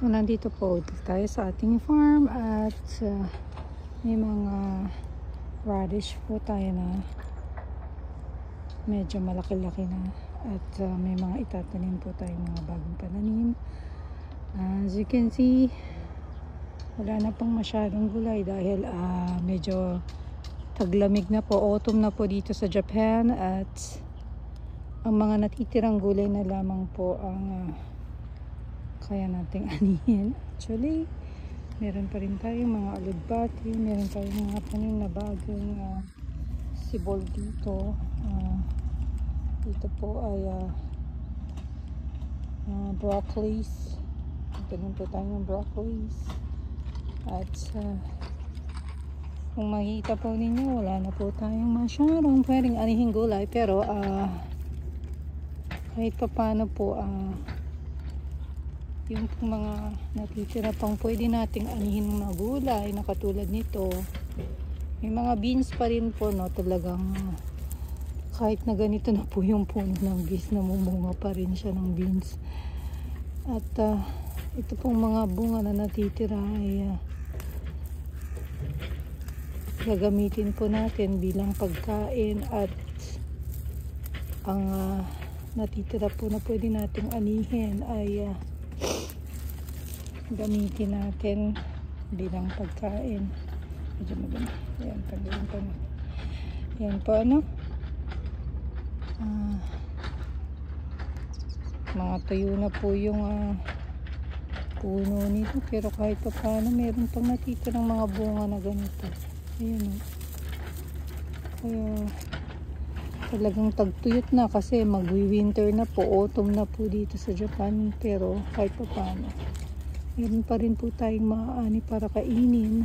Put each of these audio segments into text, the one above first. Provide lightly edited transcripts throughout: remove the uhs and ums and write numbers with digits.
So nandito po tayo sa ating farm at may mga radish po tayo na medyo malaki-laki na at may mga itatanim po tayo mga bagong pananim. As you can see, wala na pang masyadong gulay dahil medyo taglamig na po, autumn na po dito sa Japan at ang mga natitirang gulay na lamang po ang kaya nating anihin. Actually, meron pa rin tayong mga alugbati, meron tayong mga tanim na bagong sibol dito. Dito po ay broccolis. Tanim po tayo ng broccolis. At kung makikita po ninyo, wala na po tayong masyadong pwedeng anihin gulay, pero kahit pa paano po yung mga natitira pang pwede nating anihin mga gulay na katulad nito. May mga beans pa rin po, no, talagang kahit na ganito na po yung puno ng beans, namumunga pa rin siya ng beans. At ito pong mga bunga na natitira ay gagamitin po natin bilang pagkain, at ang natitira po na pwede nating anihin ay gamitin natin bilang pagkain. Medyo maganda. Ayan, tanggalin pa na. Ayan po, mga tuyo na po yung puno nito, pero kahit pa paano meron pang natitirang mga bunga na ganito. Ayan, kaya talagang tagtuyot na kasi magwi-winter na po, autumn na po dito sa Japan, pero kahit pa paano meron pa rin po tayong maaani para kainin.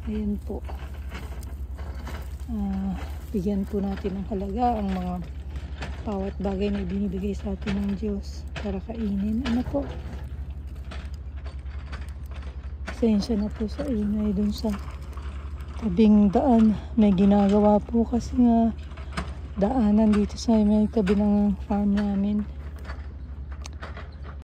Ayan po, bigyan po natin ng halaga ang mga bawat bagay na binibigay sa atin ng Diyos para kainin. Ano po, pasensya na po sa ingay dun sa tabing daan. May ginagawa po kasi nga daanan dito sa may tabi ng farm namin.